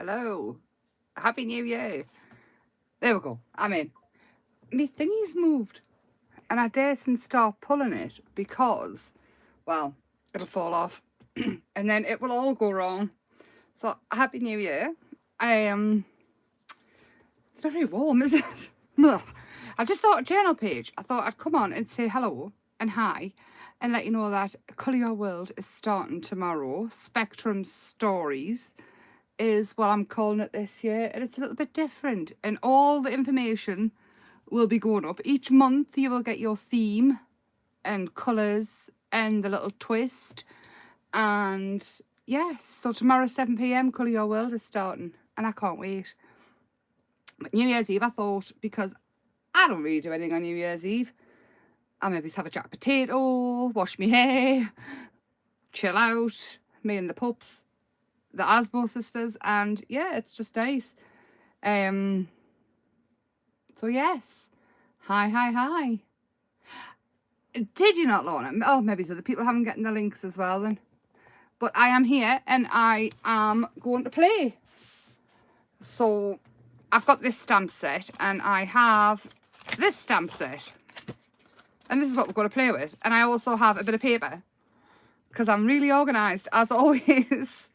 Hello. Happy New Year. There we go. I'm in. My thingy's moved. And I daresn't start pulling it because, well, it'll fall off. And then it will all go wrong. So, Happy New Year. It's not very warm, is it? Ugh. I just thought a journal page. I thought I'd come on and say hello and hi and let you know that Colour Your World is starting tomorrow. Spectrum Stories is what I'm calling it this year, and it's a little bit different, and all the information will be going up each month. You will get your theme and colours and the little twist, and yes, so tomorrow 7 p.m. Colour Your World is starting, and I can't wait. But New Year's Eve, I thought, because I don't really do anything on New Year's Eve, I'll maybe have a jack potato, wash my hair, chill out, me and the pups, the Asbo sisters, and yeah, it's just nice. So yes, hi. Did you not, Lorna? Oh, maybe so the people haven't gotten the links as well then. But I am here and I am going to play. So I've got this stamp set and I have this stamp set. And this is what we're going to play with. And I also have a bit of paper because I'm really organised as always.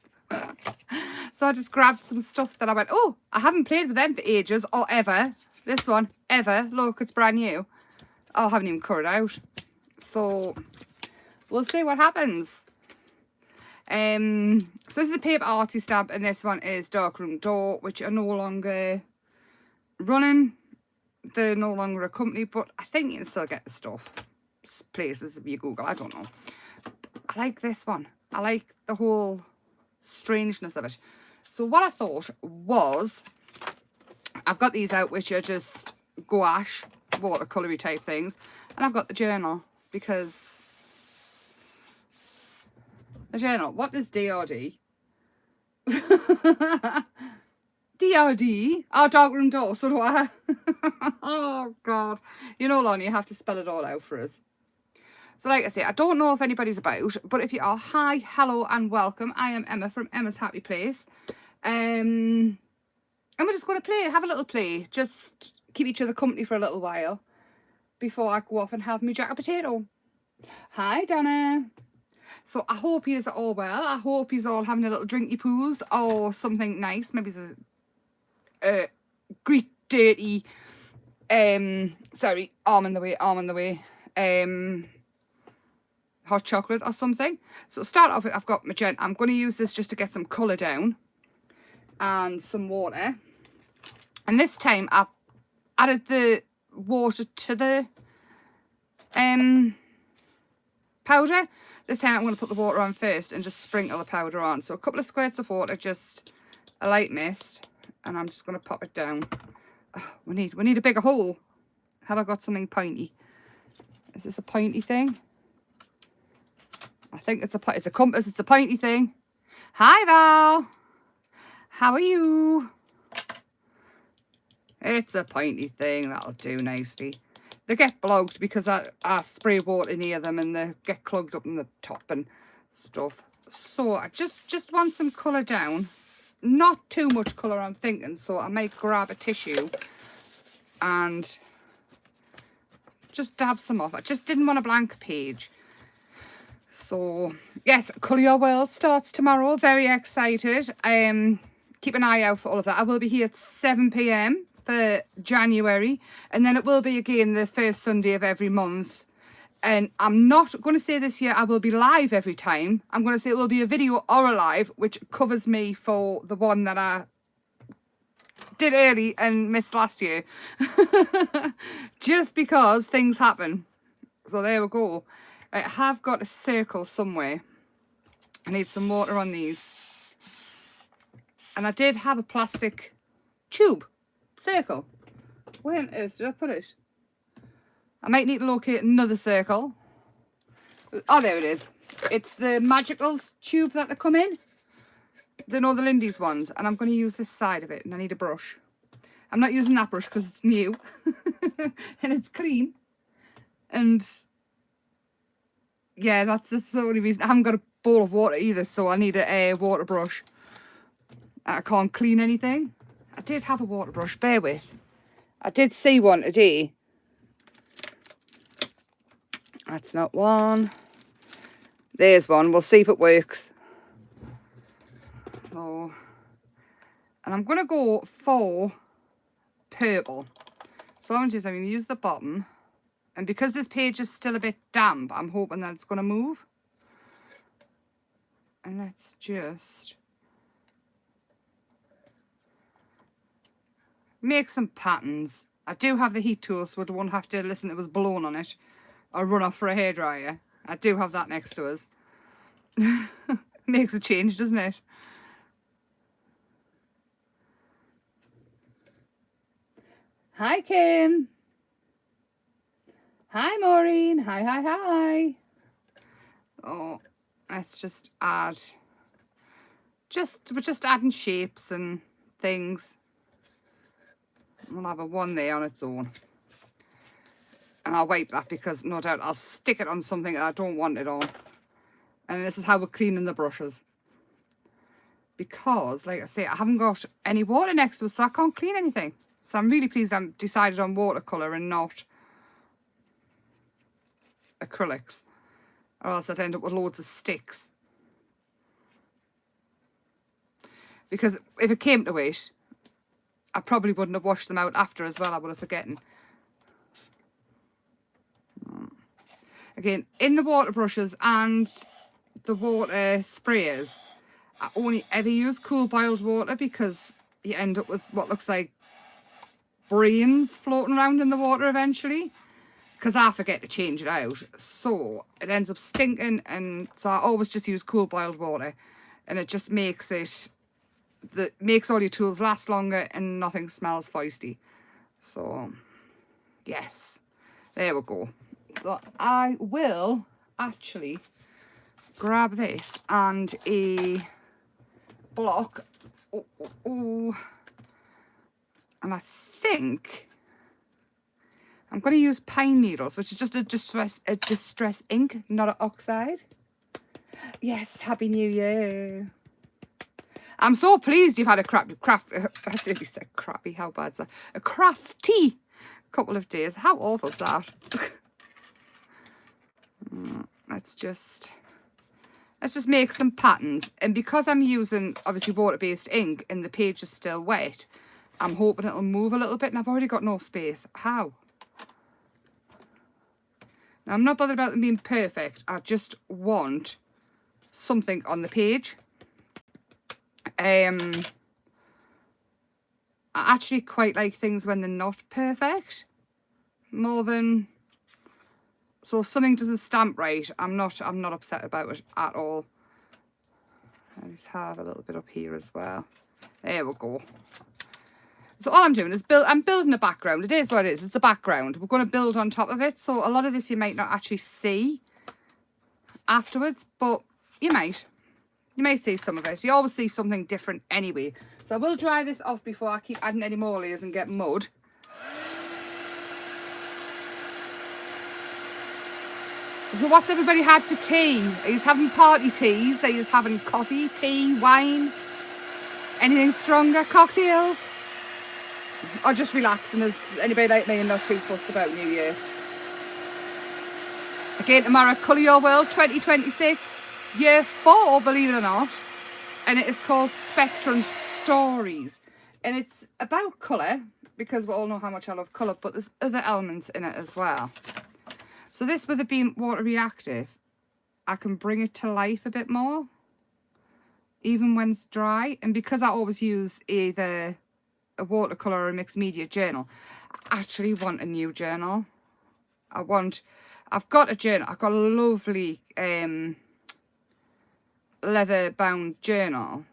So I just grabbed some stuff that I went, oh, I haven't played with them for ages or ever. This one, ever. Look, it's brand new. Oh, I haven't even cut it out. So we'll see what happens. So this is a paper arty stamp and this one is Darkroom Door, which are no longer running. They're no longer a company, but I think you can still get the stuff places if you Google. I don't know. I like this one. I like the whole strangeness of it. So what I thought was, I've got these out which are just gouache watercolory type things, and I've got the journal because the journal, what is DRD? DRD? Oh, Darkroom Door, so do I. Oh god, you know, Lonnie, you have to spell it all out for us. So like I say, I don't know if anybody's about, but if you are, hi, hello and welcome. I am Emma from Emma's Happy Place. And we're just going to play, have a little play, just keep each other company for a little while before I go off and have me jack a potato. Hi, Donna. So I hope you're all well. I hope you're all having a little drinky poos or something nice. Maybe it's a Greek dirty, sorry, arm in the way, hot chocolate or something. So to start off with, I've got magenta. I'm going to use this just to get some colour down and some water. And this time I've added the water to the powder. This time I'm going to put the water on first and just sprinkle the powder on. So a couple of squirts of water, just a light mist, and I'm just going to pop it down. Oh, we need a bigger hole. Have I got something pointy? Is this a pointy thing? I think it's a compass. It's a pointy thing. Hi Val, how are you? It's a pointy thing. That'll do nicely. They get blocked because I spray water near them and they get clogged up in the top and stuff. So I just want some colour down. Not too much colour, I'm thinking. So I might grab a tissue and just dab some off. I just didn't want a blank page. So yes, Colour Your World starts tomorrow. Very excited. Keep an eye out for all of that. I will be here at 7 p.m. for January, and then it will be again the first Sunday of every month. And I'm not going to say this year I will be live every time. I'm going to say it will be a video or a live, which covers me for the one that I did early and missed last year. Just because things happen. So there we go. I have got a circle somewhere. I need some water on these. And I did have a plastic tube circle. Where on earth did I put it? I might need to locate another circle. Oh, there it is. It's the Magicals tube that they come in. They know the Lindy's ones. And I'm going to use this side of it. And I need a brush. I'm not using that brush because it's new. And it's clean. And yeah, that's the only reason. I haven't got a bowl of water either. So I need a water brush. I can't clean anything. I did have a water brush, bear with. I did see one today. That's not one. There's one. We'll see if it works. Oh. And I'm going to go for purple. So what I'm going to use the bottom. And because this page is still a bit damp, I'm hoping that it's going to move. And let's just make some patterns. I do have the heat tool, so I won't have to listen to it was blown on it or run off for a hairdryer. I do have that next to us. Makes a change, doesn't it? Hi, Kim. Hi, Maureen. Hi, hi, hi. Oh, let's just add. We're just adding shapes and things. We'll have a one there on its own. And I'll wipe that because no doubt I'll stick it on something that I don't want it on. And this is how we're cleaning the brushes. Because, like I say, I haven't got any water next to us, so I can't clean anything. So I'm really pleased I'm decided on watercolour and not acrylics. Or else I'd end up with loads of sticks. Because if it came to it, I probably wouldn't have washed them out after as well. I would have forgotten. Again, in the water brushes and the water sprayers, I only ever use cool boiled water because you end up with what looks like brains floating around in the water eventually. Because I forget to change it out. So it ends up stinking, and so I always just use cool boiled water. And it just makes it, that makes all your tools last longer and nothing smells feisty. So, yes. There we go. So I will actually grab this and a block. And I think I'm going to use pine needles, which is just a distress ink, not an oxide. Yes, Happy New Year. I'm so pleased you've had a crafty, how bad's that? A crafty couple of days. How awful is that? Let's just make some patterns. And because I'm using, obviously, water-based ink and the page is still wet, I'm hoping it'll move a little bit. And I've already got no space. How? Now, I'm not bothered about them being perfect. I just want something on the page. I actually quite like things when they're not perfect. More than... So if something doesn't stamp right, I'm not upset about it at all. I just have a little bit up here as well. There we go. So all I'm doing is I'm building a background. It is what it is. It's a background. We're going to build on top of it. So a lot of this you might not actually see afterwards, but you might. You might see some of it. You always see something different anyway. So I will dry this off before I keep adding any more layers and get mud. So what's everybody had for tea? Are you having party teas? Are you having coffee, tea, wine? Anything stronger? Cocktails? Or just relaxing as anybody like me and not too fussed about New Year? Again, tomorrow, Colour Your World 2026, Year 4, believe it or not. And it is called Spectrum Stories. And it's about colour, because we all know how much I love colour, but there's other elements in it as well. So this, with it being water reactive, I can bring it to life a bit more, even when it's dry. And because I always use either a watercolour or a mixed media journal, I actually want a new journal. I've got a journal. I've got a lovely leather bound journal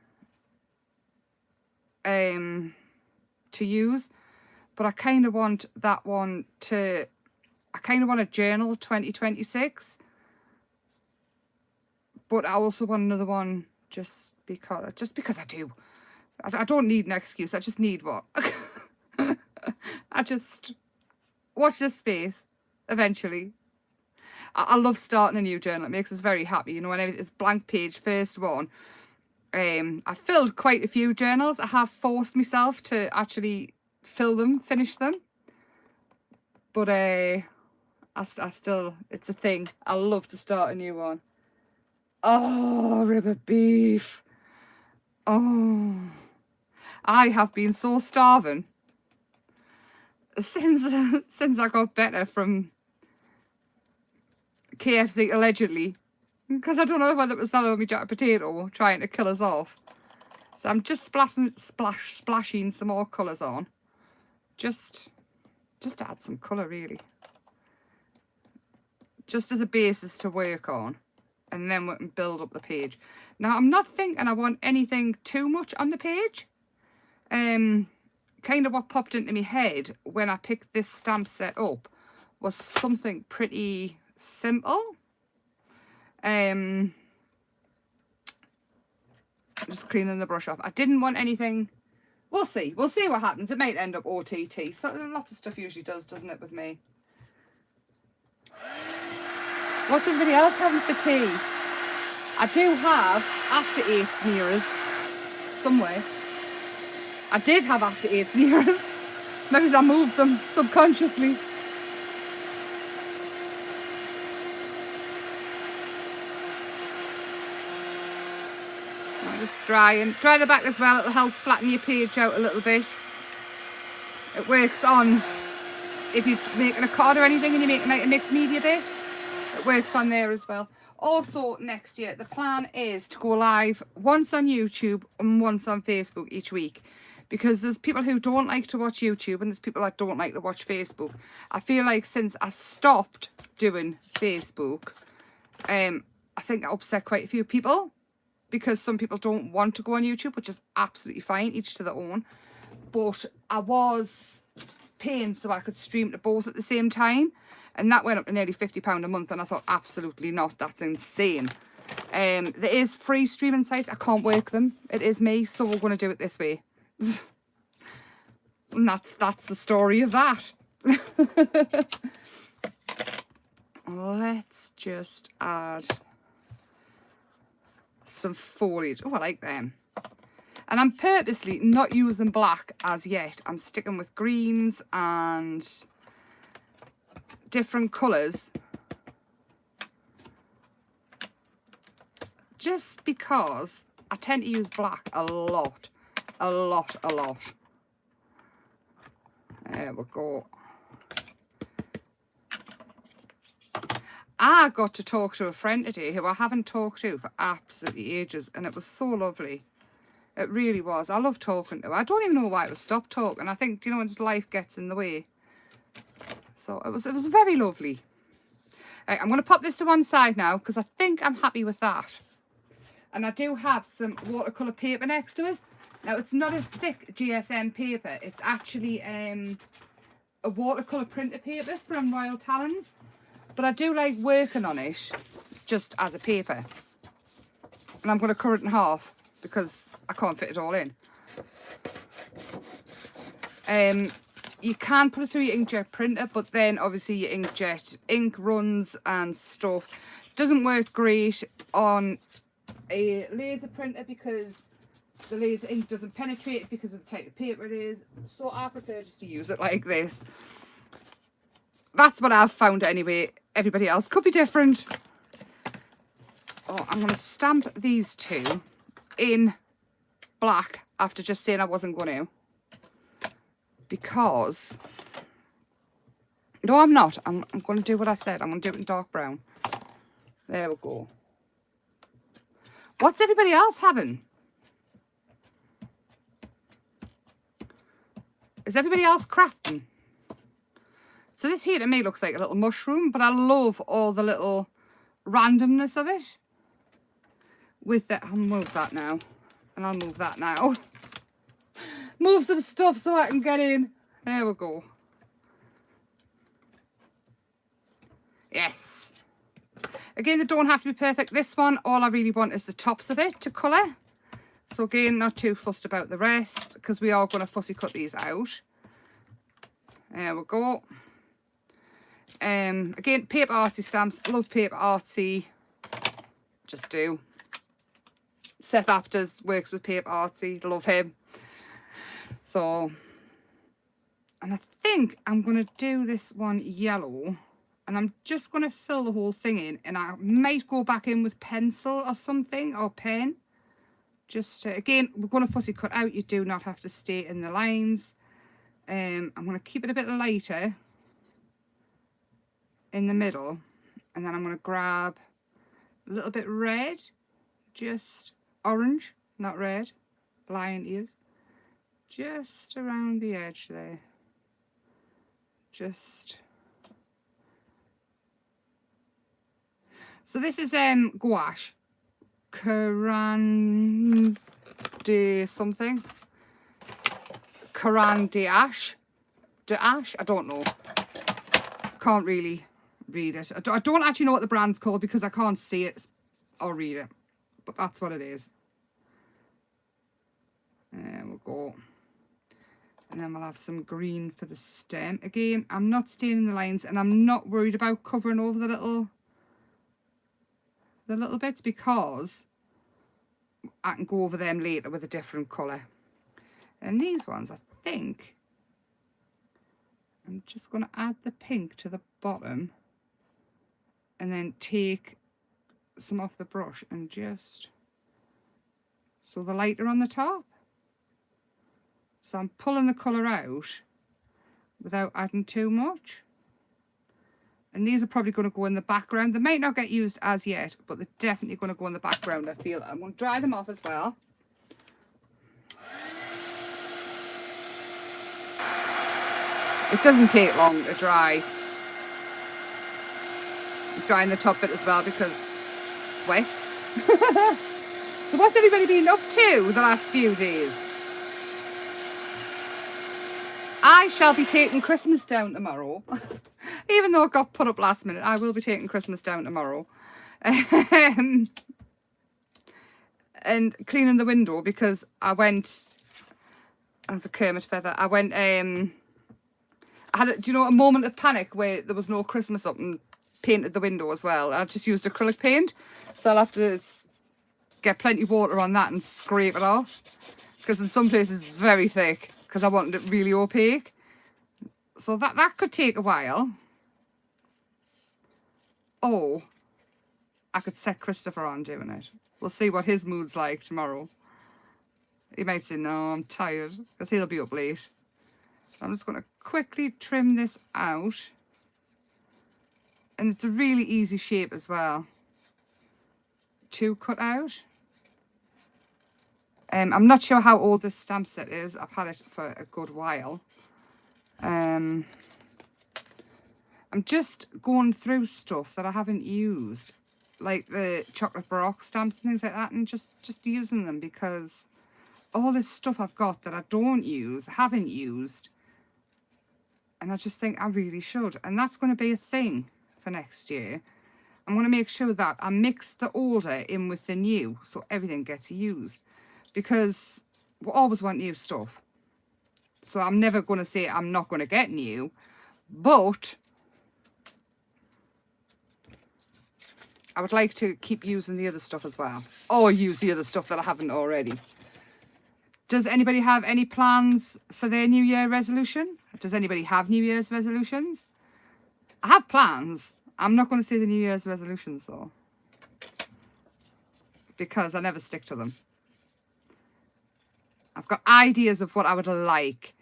to use, but I kind of want that one to... I kind of want a journal 2026, but I also want another one just because I do. I don't need an excuse. I just need one. I just watch this space eventually. I love starting a new journal. It makes us very happy. You know, when it's blank page, first one, I filled quite a few journals. I have forced myself to actually fill them, finish them. But I still, it's a thing. I love to start a new one. Oh, ribber beef. Oh, I have been so starving since I got better from KFC, allegedly. Because I don't know whether it was that or me jack potato trying to kill us off. So I'm just splashing some more colours on. Just to add some colour, really. Just as a basis to work on. And then we can build up the page. Now, I'm not thinking I want anything too much on the page. Kind of what popped into my head when I picked this stamp set up was something pretty simple. I'm just cleaning the brush off. I didn't want anything. We'll see. We'll see what happens. It might end up OTT. So lots of stuff usually does, doesn't it, with me? What's everybody else having for tea? I do have after 8s near us somewhere. I did have after 8s near us. Maybe I moved them subconsciously. I'll just dry the back as well. It'll help flatten your page out a little bit. It works on if you're making a card or anything and you're making like a mixed media bit. It works on there as well. Also, next year, the plan is to go live once on YouTube and once on Facebook each week. Because there's people who don't like to watch YouTube and there's people that don't like to watch Facebook. I feel like since I stopped doing Facebook, I think I upset quite a few people. Because some people don't want to go on YouTube, which is absolutely fine, each to their own. But I was paying so I could stream to both at the same time. And that went up to nearly £50 a month. And I thought, absolutely not. That's insane. There is free streaming sites. I can't work them. It is me. So we're going to do it this way. And that's the story of that. Let's just add some foliage. Oh, I like them. And I'm purposely not using black as yet. I'm sticking with greens and different colours, just because I tend to use black a lot. There we go. I got to talk to a friend today who I haven't talked to for absolutely ages, and it was so lovely. It really was. I love talking to her. I don't even know why it was stopped talking. I think, you know, when just life gets in the way. So it was very lovely. Right, I'm going to pop this to one side now because I think I'm happy with that. And I do have some watercolour paper next to us. Now, it's not a thick GSM paper. It's actually a watercolour printer paper from Royal Talons. But I do like working on it just as a paper. And I'm going to cut it in half because I can't fit it all in. You can put it through your inkjet printer, but then obviously your inkjet ink runs and stuff. Doesn't work great on a laser printer because the laser ink doesn't penetrate because of the type of paper it is. So I prefer just to use it like this. That's what I've found anyway. Everybody else could be different. Oh, I'm going to stamp these two in black after just saying I wasn't going to. Because, no, I'm not. I'm going to do what I said. I'm going to do it in dark brown. There we go. What's everybody else having? Is everybody else crafting? So this here to me looks like a little mushroom, but I love all the little randomness of it. With that, I'll move that now. And I'll move that now. Move some stuff so I can get in. There we go. Yes. Again, they don't have to be perfect. This one, all I really want is the tops of it to colour. So again, not too fussed about the rest because we are going to fussy cut these out. There we go. Again, paper artsy stamps. I love paper artsy. Just do. Seth Afters works with Paper Artsy. Love him. So, and I think I'm going to do this one yellow. And I'm just going to fill the whole thing in. And I might go back in with pencil or something, or pen. Just to, again, we're going to fussy cut out. You do not have to stay in the lines. I'm going to keep it a bit lighter in the middle. And then I'm going to grab a little bit red. Just orange, not red. Lion ears. Just around the edge there. Just... So this is gouache, Karan de something, Karan de Ash, I don't know, can't really read it. I don't actually know what the brand's called because I can't see it or read it, but that's what it is. And we'll go, and then we'll have some green for the stem. Again, I'm not staining the lines, and I'm not worried about covering over the little bits because I can go over them later with a different colour. And these ones, I think I'm just going to add the pink to the bottom and then take some off the brush and just so the lighter on the top. So I'm pulling the colour out without adding too much. And these are probably going to go in the background. They might not get used as yet, but they're definitely going to go in the background, I feel. I'm going to dry them off as well. It doesn't take long to dry. I'm drying the top bit as well because it's wet. So what's everybody been up to the last few days? I shall be taking Christmas down tomorrow. Even though it got put up last minute, I will be taking Christmas down tomorrow. And cleaning the window because I went, as a Kermit feather, I went, I had, do you know, a moment of panic where there was no Christmas up and painted the window as well. I just used acrylic paint. So I'll have to get plenty of water on that and scrape it off. Because in some places it's very thick because I wanted it really opaque. So that could take a while. Oh, I could set Christopher on doing it. We'll see what his mood's like tomorrow. He might say, no, I'm tired, because he'll be up late. I'm just going to quickly trim this out. And it's a really easy shape as well to cut out. I'm not sure how old this stamp set is. I've had it for a good while. I'm just going through stuff that I haven't used, like the chocolate baroque stamps and things like that, and just using them because all this stuff I've got that I don't use, haven't used, and I just think I really should. And that's going to be a thing for next year. I'm going to make sure that I mix the older in with the new so everything gets used, because we always want new stuff. So I'm never going to say I'm not going to get new, but I would like to keep using the other stuff as well, or use the other stuff that I haven't already. Does anybody have any plans for their New Year resolution? Does anybody have New Year's resolutions? I have plans. I'm not going to say the New Year's resolutions though, because I never stick to them. I've got ideas of what I would like.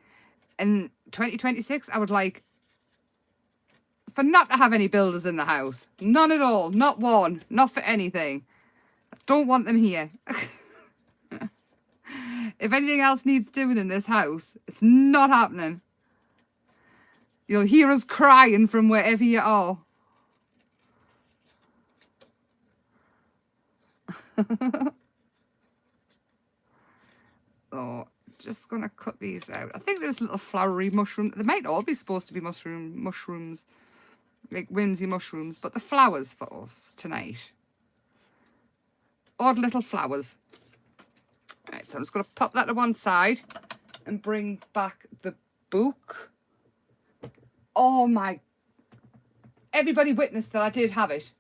In 2026, I would like for not to have any builders in the house. None at all. Not one. Not for anything. I don't want them here. If anything else needs doing in this house, it's not happening. You'll hear us crying from wherever you are. So, just going to cut these out. I think there's little flowery mushrooms. They might all be supposed to be mushrooms. Like whimsy mushrooms, but the flowers for us tonight. Odd little flowers. Right, so I'm just going to pop that to one side and bring back the book. Oh my, everybody witnessed that I did have it.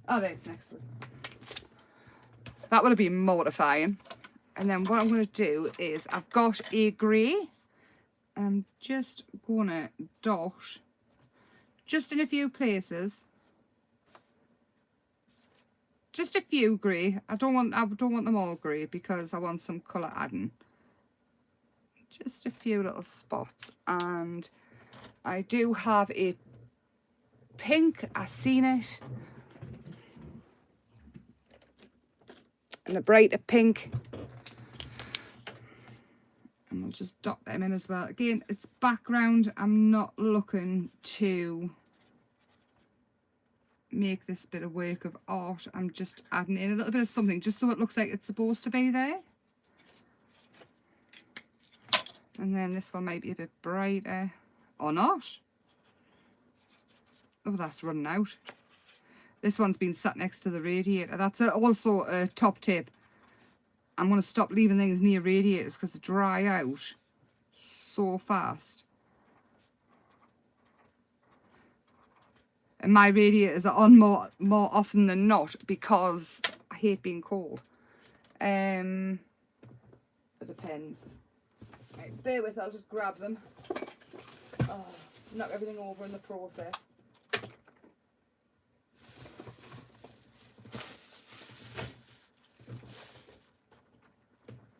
Oh, there, it's next to us. That would have been mortifying. And then what I'm going to do is I've got a grey. I'm just going to dot just in a few places. Just a few grey. I don't want them all grey because I want some colour adding. Just a few little spots. And I do have a pink. I've seen it. And a brighter pink. And we'll just dot them in as well. Again, it's background. I'm not looking to make this bit of work of art. I'm just adding in a little bit of something just so it looks like it's supposed to be there. And then this one might be a bit brighter or not. Oh, that's running out. This one's been sat next to the radiator. That's also a top tip. I'm going to stop leaving things near radiators because they dry out so fast. And my radiators are on more often than not because I hate being cold. It depends. Right, bear with, I'll just grab them. Oh, knock everything over in the process.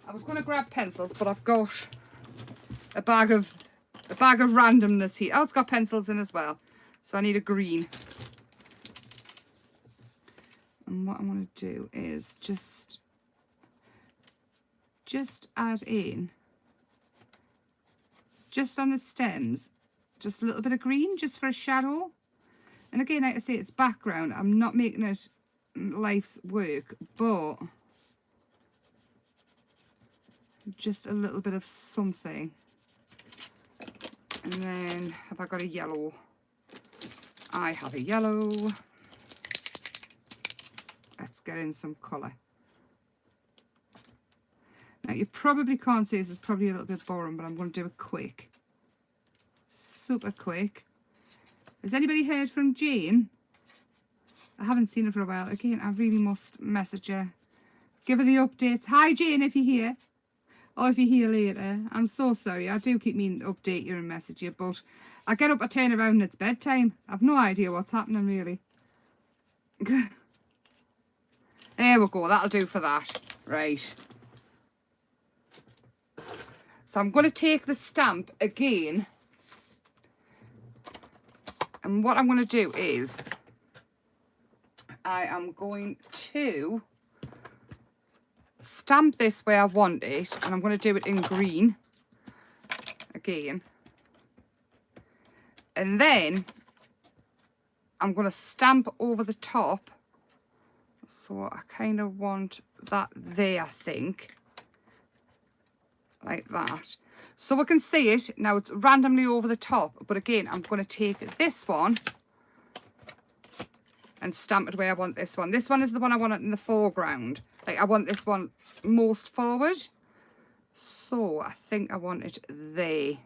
I was going to grab pencils, but I've got a bag of randomness here. Oh, it's got pencils in as well. So I need a green. And what I'm going to do is just add in, just on the stems, just a little bit of green, just for a shadow. And again, like I say, it's background. I'm not making it life's work, but just a little bit of something. And then have I got a yellow? I have a yellow. Let's get in some colour. Now you probably can't see this, is probably a little bit boring, but I'm going to do it quick. Super quick. Has anybody heard from Jane? I haven't seen her for a while. Again, I really must message her. Give her the updates. Hi Jane, if you're here. Or if you're here later. I'm so sorry. I do keep meaning to update you and message you, but I get up, I turn around and it's bedtime. I've no idea what's happening really. There we go. That'll do for that. Right. So I'm going to take the stamp again. And what I'm going to do is I am going to stamp this where I want it, and I'm going to do it in green again, and then I'm going to stamp over the top, so I kind of want that there, I think, like that, so we can see it. Now it's randomly over the top, but again I'm going to take this one and stamp it where I want this one. This one is the one I want it in the foreground. Like, I want this one most forward. So I think I want it there.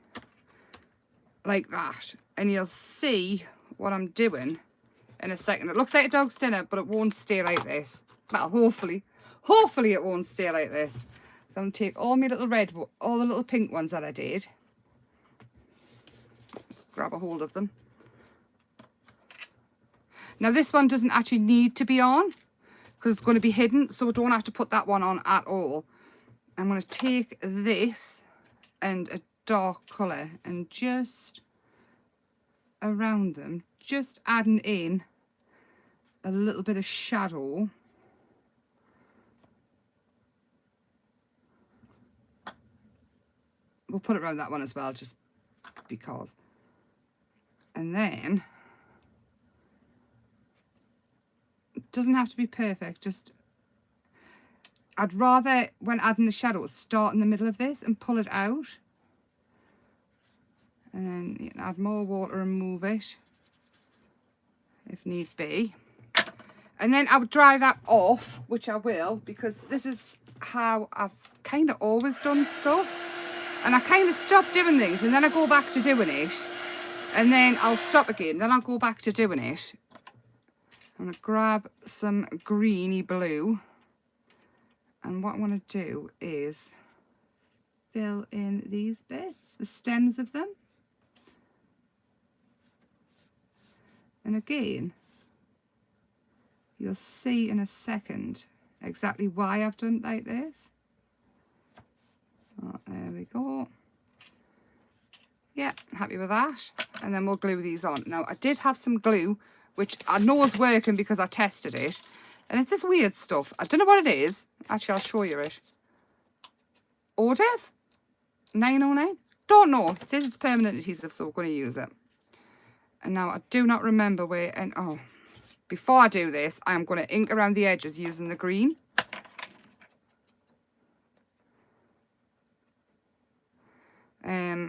Like that. And you'll see what I'm doing in a second. It looks like a dog's dinner, but it won't stay like this. Well, hopefully it won't stay like this. So I'm going to take all my little all the little pink ones that I did. Just grab a hold of them. Now this one doesn't actually need to be on because it's going to be hidden, so we don't have to put that one on at all. I'm going to take this and a dark colour and just around them, just adding in a little bit of shadow. We'll put it around that one as well, just because. And then doesn't have to be perfect, just I'd rather when adding the shadows start in the middle of this and pull it out, and then you can add more water and move it if need be, and then I would dry that off, which I will, because this is how I've kind of always done stuff, and I kind of stop doing things and then I go back to doing it, and then I'll stop again, then I'll go back to doing it. I'm going to grab some greeny blue And what I want to do is fill in these bits, the stems of them. And again, you'll see in a second exactly why I've done it like this. Oh, there we go. Yeah, happy with that. And then we'll glue these on. Now, I did have some glue, which I know is working because I tested it. And it's this weird stuff. I don't know what it is. Actually, I'll show you it. Odev 909. Don't know. It says it's permanent adhesive, so we're going to use it. And now I do not remember where. And oh, before I do this, I'm going to ink around the edges using the green.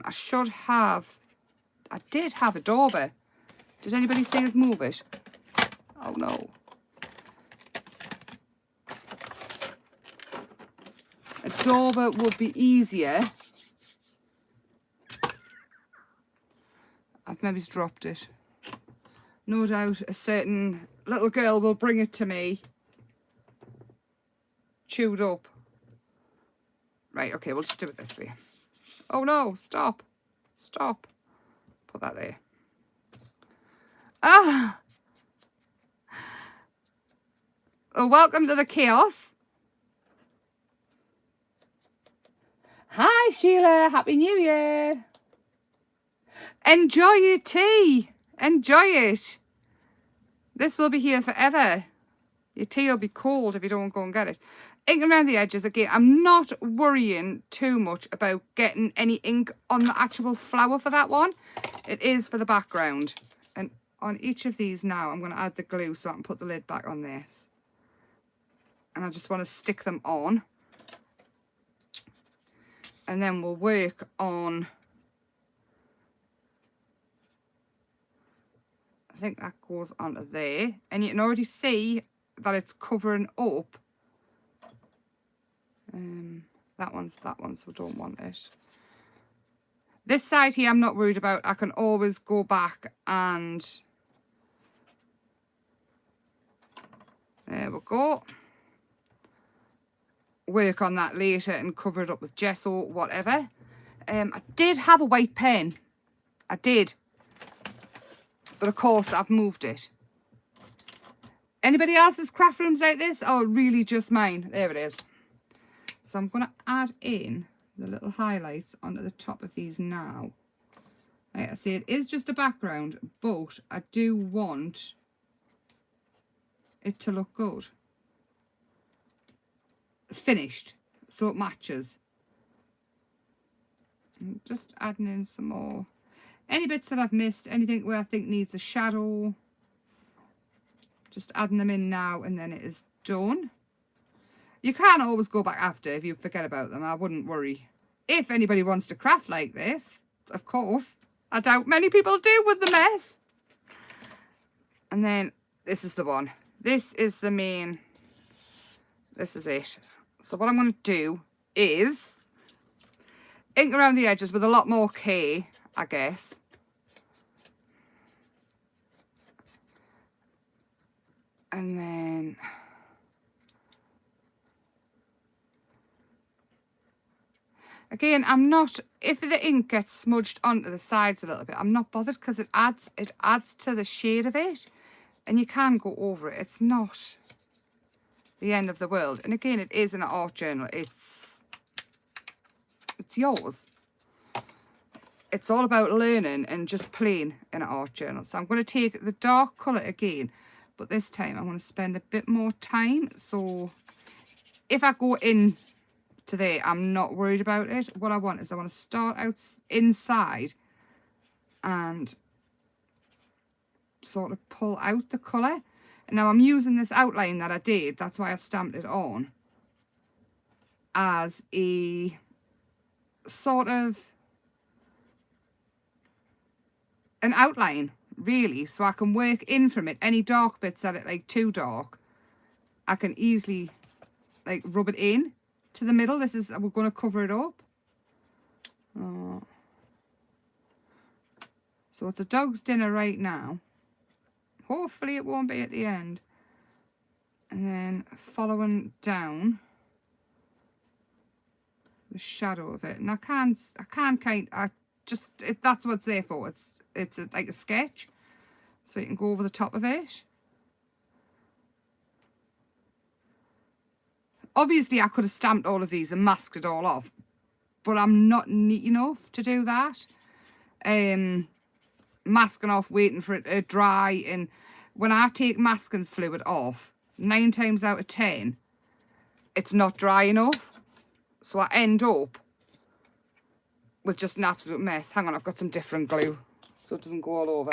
I should have. I did have a dauber. Did anybody see us move it? Oh no. A dauber would be easier. I've maybe dropped it. No doubt a certain little girl will bring it to me. Chewed up. Right, okay, we'll just do it this way. Oh no, stop. Stop. Put that there. Ah! Oh, welcome to the chaos. Hi, Sheila. Happy New Year. Enjoy your tea. Enjoy it. This will be here forever. Your tea will be cold if you don't go and get it. Ink around the edges. Again, I'm not worrying too much about getting any ink on the actual flower for that one. It is for the background. And on each of these now, I'm going to add the glue so I can put the lid back on this. And I just want to stick them on. And then we'll work on... I think that goes onto there. And you can already see that it's covering up. That one's, so don't want it. This side here I'm not worried about. I can always go back and... There we go. Work on that later and cover it up with gesso, whatever. I did have a white pen. I did. But of course I've moved it. Anybody else's craft rooms like this? Oh, really just mine. There it is. So I'm going to add in the little highlights onto the top of these now. Like I say, it is just a background, but I do want it to look good. Finished, so it matches. I'm just adding in some more. Any bits that I've missed, anything where I think needs a shadow, just adding them in now and then it is done. You can always go back after if you forget about them. I wouldn't worry. If anybody wants to craft like this, of course. I doubt many people do with the mess. And then this is the one. This is the main. This is it. So what I'm going to do is ink around the edges with a lot more care, I guess. And then... Again, I'm not, if the ink gets smudged onto the sides a little bit, I'm not bothered because it adds to the shade of it. And you can go over it. It's not the end of the world. And again, it is an art journal. It's yours. It's all about learning and just playing in an art journal. So I'm going to take the dark colour again, but this time I want to spend a bit more time. So if I go in today, I'm not worried about it. What I want is I want to start out inside and sort of pull out the colour. And now I'm using this outline that I did, that's why I stamped it on, as a sort of an outline, really, so I can work in from it. Any dark bits that are like too dark, I can easily like rub it in to the middle. This is, we're going to cover it up. Oh. So it's a dog's dinner right now. Hopefully it won't be at the end. And then following down, the shadow of it. And that's what it's there for. It's like a sketch. So you can go over the top of it. Obviously, I could have stamped all of these and masked it all off, but I'm not neat enough to do that. Masking off, waiting for it to dry, and when I take masking fluid off, 9 times out of 10, it's not dry enough. So I end up with just an absolute mess. Hang on, I've got some different glue so it doesn't go all over.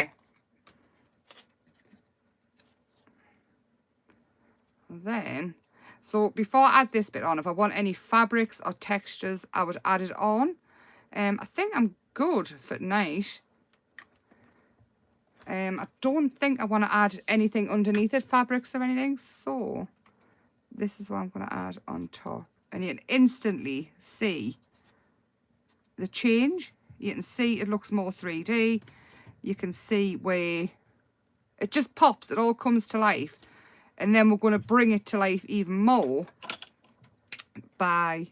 And then, so before I add this bit on, if I want any fabrics or textures, I would add it on. I think I'm good for tonight. I don't think I want to add anything underneath it, fabrics or anything. So this is what I'm going to add on top. And you can instantly see the change. You can see it looks more 3D. You can see where it just pops. It all comes to life. And then we're going to bring it to life even more by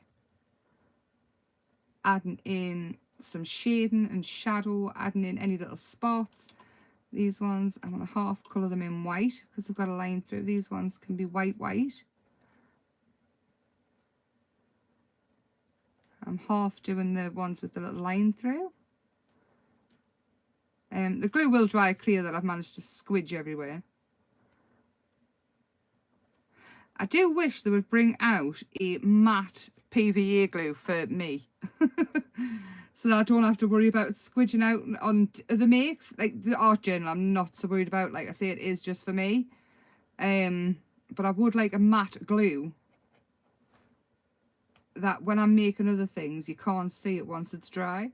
adding in some shading and shadow, adding in any little spots. These ones, I want to half colour them in white because they've got a line through. These ones can be white. I'm half doing the ones with the little line through. The glue will dry clear that I've managed to squidge everywhere. I do wish they would bring out a matte PVA glue for me. So that I don't have to worry about squidging out on other makes. Like the art journal, I'm not so worried about. Like I say, it is just for me. But I would like a matte glue that when I'm making other things, you can't see it once it's dry.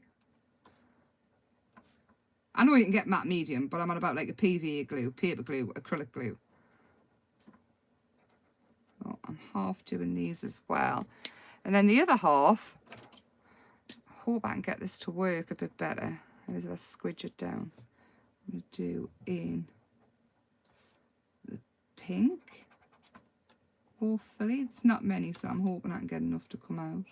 I know you can get matte medium, but I'm on about like a PVA glue, paper glue, acrylic glue. Oh, I'm half doing these as well. And then the other half, I hope I can get this to work a bit better. As I squidge it down, I'm going to do in the pink. Hopefully, it's not many, so I'm hoping I can get enough to come out.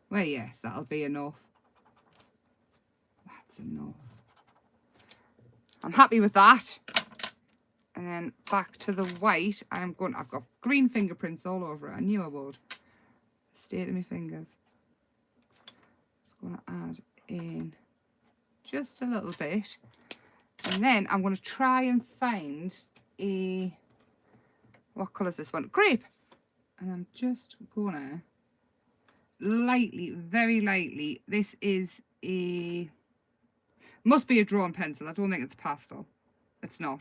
Well, yes, that'll be enough. That's enough. I'm happy with that. And then back to the white, I've got green fingerprints all over it. I knew I would. The state of my fingers. Just going to add in just a little bit. And then I'm going to try and find what colour is this one? Grape. And I'm just going to lightly, very lightly, this is must be a drawn pencil. I don't think it's pastel. It's not.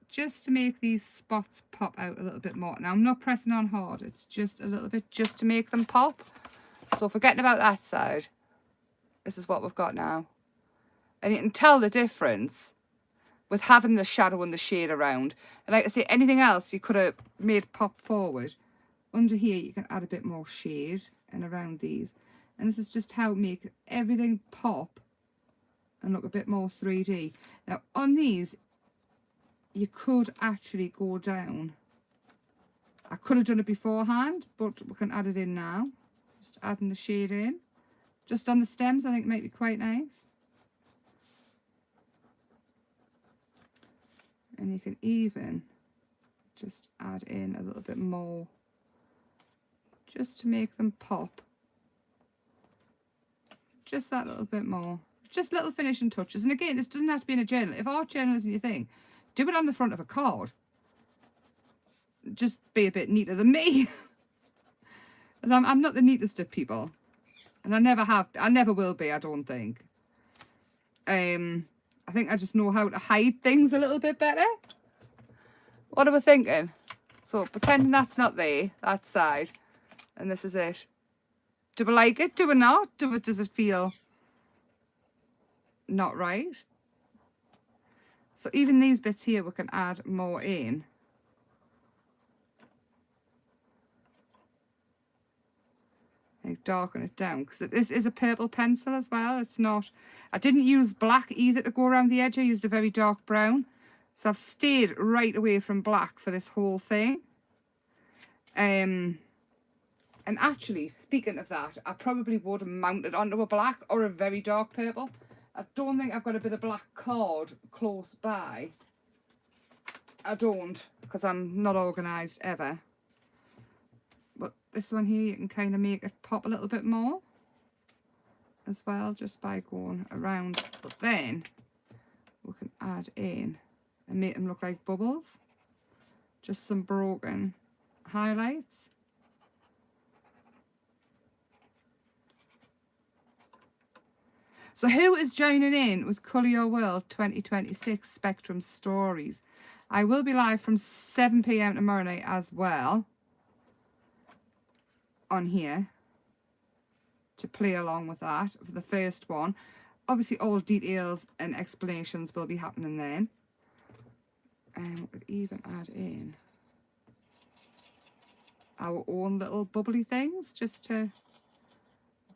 Just to make these spots pop out a little bit more. Now I'm not pressing on hard, it's just a little bit just to make them pop. So forgetting about that side, this is what we've got now. And you can tell the difference with having the shadow and the shade around. And like I say, anything else you could have made pop forward. Under here you can add a bit more shade and around these. And this is just how to make everything pop and look a bit more 3D. Now on these, you could actually go down. I could have done it beforehand, but we can add it in now. Just adding the shade in. Just on the stems, I think it might be quite nice. And you can even just add in a little bit more, just to make them pop. Just that little bit more. Just little finishing touches. And again, this doesn't have to be in a journal. If art journal isn't your thing, do it on the front of a card. Just be a bit neater than me. I'm not the neatest of people. And I never have. I never will be, I don't think. I think I just know how to hide things a little bit better. What are we thinking? So pretending that's not there, that side. And this is it. Do we like it? Do we not? Does it feel not right? So even these bits here, we can add more in. like darken it down, because this is a purple pencil as well. It's not, I didn't use black either to go around the edge. I used a very dark brown, so I've stayed right away from black for this whole thing. And actually, speaking of that, I probably would have mounted onto a black or a very dark purple. I don't think I've got a bit of black card close by. I don't, because I'm not organised ever. But this one here, you can kind of make it pop a little bit more as well, just by going around. But then we can add in and make them look like bubbles. Just some broken highlights. So who is joining in with Colour Your World 2026 Spectrum Stories? I will be live from 7 PM tomorrow night as well on here to play along with that for the first one. Obviously all details and explanations will be happening then. And we could even add in our own little bubbly things just to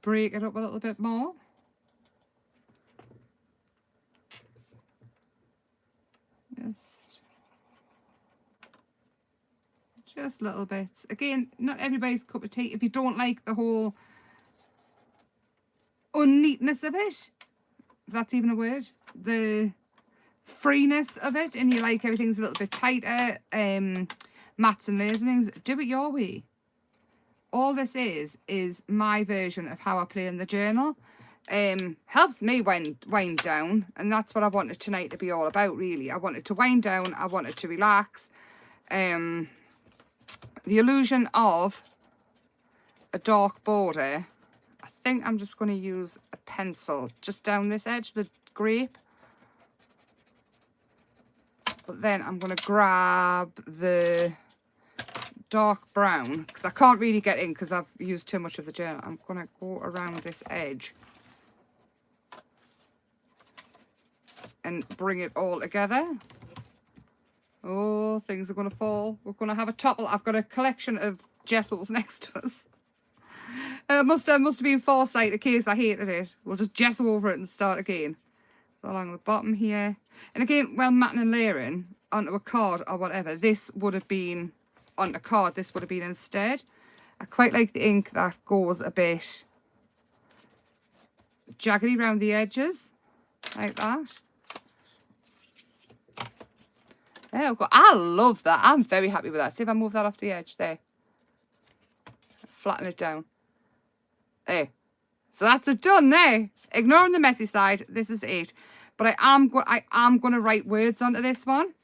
break it up a little bit more. Just little bits. Again, not everybody's cup of tea. If you don't like the whole unneatness of it, if that's even a word, the freeness of it, and you like everything's a little bit tighter, mats and layers and things, do it your way. All this is my version of how I play in the journal. Helps me wind down, and that's what I wanted tonight to be all about, really. I wanted to wind down, I wanted to relax. The illusion of a dark border, I think I'm just going to use a pencil just down this edge, the grape. But then I'm going to grab the dark brown, because I can't really get in because I've used too much of the journal. I'm going to go around this edge and bring it all together. Oh, things are going to fall. We're going to have a topple. I've got a collection of gessels next to us. Must have been foresight in case I hated it. We'll just gesso over it and start again. So along the bottom here. And again, well, matting and layering onto a card or whatever, this would have been on a card. This would have been instead. I quite like the ink that goes a bit jaggedy around the edges, like that. There we go. I love that. I'm very happy with that. See if I move that off the edge there. Flatten it down. There. So that's it done there. Ignoring the messy side, this is it. But I am going to write words onto this one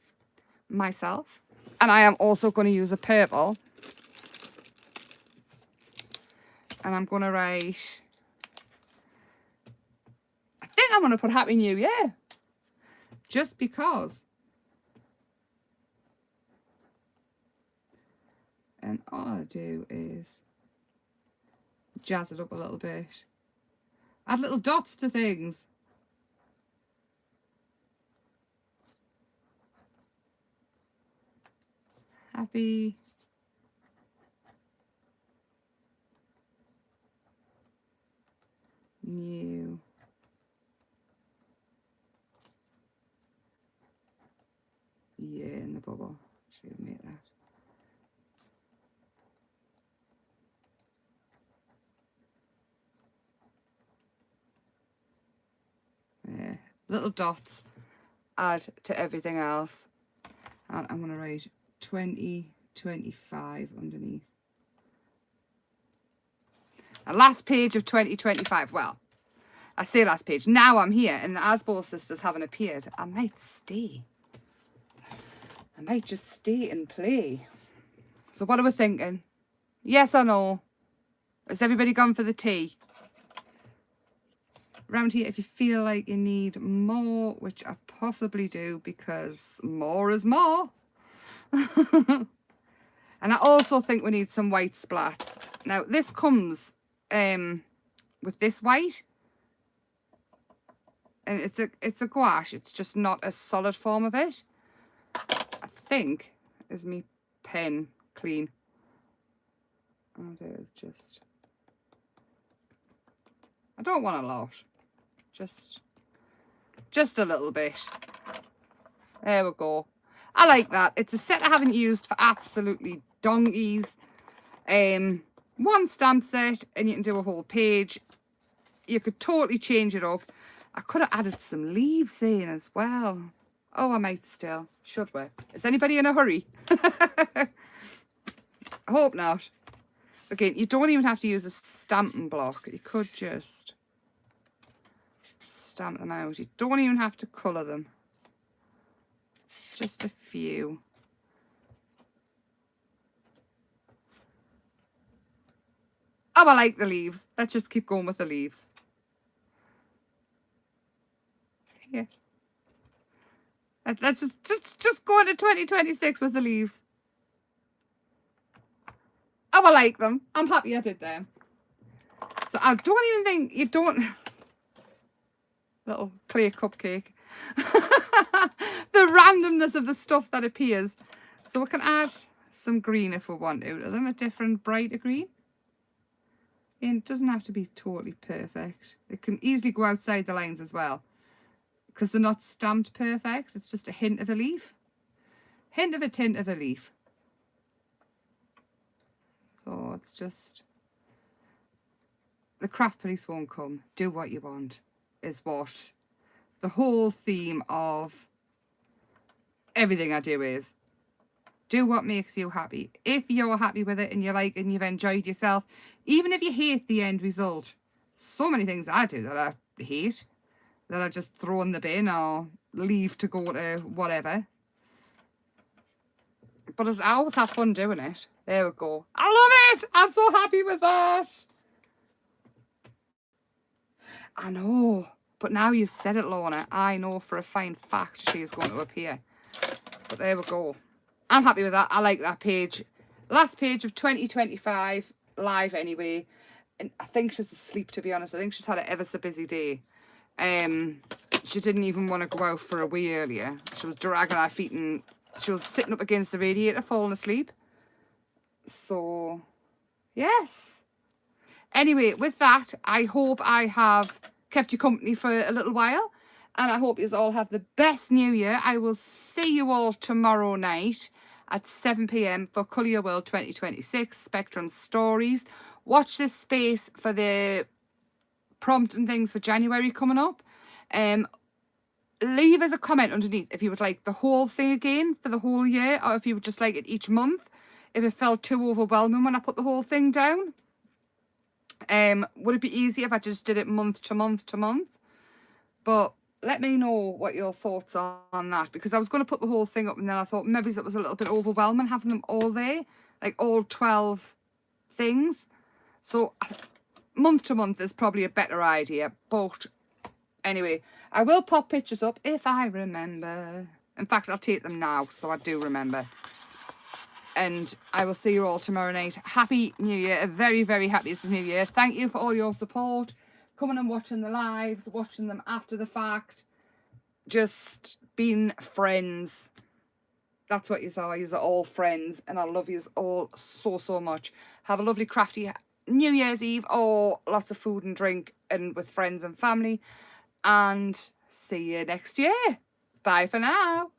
myself. And I am also going to use a purple. And I'm going to write, I think I'm going to put Happy New Year. Just because. And all I do is jazz it up a little bit. Add little dots to things. Happy New Year in the bubble. Should we make that? Yeah, little dots add to everything else. And I'm going to write 2025 underneath. And last page of 2025. Well, I say last page. Now I'm here and the Asball sisters haven't appeared. I might stay. I might just stay and play. So what are we thinking? Yes or no? Has everybody gone for the tea? Around here, if you feel like you need more, which I possibly do, because more is more. And I also think we need some white splats. Now, this comes with this white. And it's a gouache. It's just not a solid form of it. I think, is me pen clean? Oh, there's just... I don't want a lot. Just a little bit. There we go. I like that. It's a set I haven't used for absolutely donkeys. One stamp set and you can do a whole page. You could totally change it up. I could have added some leaves in as well. Oh, I might still. Should we? Is anybody in a hurry? I hope not. Again, you don't even have to use a stamping block. You could just stamp them out. You don't even have to colour them. Just a few. Oh, I like the leaves. Let's just keep going with the leaves. Yeah. Let's just go into 2026 with the leaves. Oh, I like them. I'm happy I did them. So I don't even think you don't... Little clear cupcake. The randomness of the stuff that appears. So we can add some green if we want to. Are them a different brighter green? And it doesn't have to be totally perfect. It can easily go outside the lines as well. Because they're not stamped perfect. It's just a hint of a leaf. Hint of a tint of a leaf. So it's just... The craft police won't come. Do what you want. Is what the whole theme of everything I do is. Do what makes you happy. If you're happy with it and you like and you've enjoyed yourself, even if you hate the end result. So many things I do that I hate, that I just throw in the bin or leave to go to whatever. But I always have fun doing it. There we go. I love it. I'm so happy with that. I know. But now you've said it, Lorna, I know for a fine fact she is going to appear. But there we go. I'm happy with that. I like that page. Last page of 2025, live anyway. And I think she's asleep, to be honest. I think she's had an ever so busy day. She didn't even want to go out for a wee earlier. She was dragging her feet and she was sitting up against the radiator, falling asleep. So, yes. Anyway, with that, I hope I have kept you company for a little while. And I hope you all have the best New Year. I will see you all tomorrow night at 7 p.m. for Colour Your World 2026 Spectrum Stories. Watch this space for the prompt and things for January coming up. Leave us a comment underneath if you would like the whole thing again for the whole year, or if you would just like it each month, if it felt too overwhelming when I put the whole thing down. Would it be easier if I just did it month to month to month? But let me know what your thoughts are on that, because I was going to put the whole thing up and then I thought maybe that was a little bit overwhelming having them all there, like all 12 things. So month to month is probably a better idea. But anyway, I will pop pictures up if I remember. In fact, I'll take them now so I do remember. And I will see you all tomorrow night. Happy New Year. A very, very happiest New Year. Thank you for all your support. Coming and watching the lives, watching them after the fact. Just being friends. That's what you are. You are all friends. And I love you all so, so much. Have a lovely crafty New Year's Eve. Or lots of food and drink and with friends and family. And see you next year. Bye for now.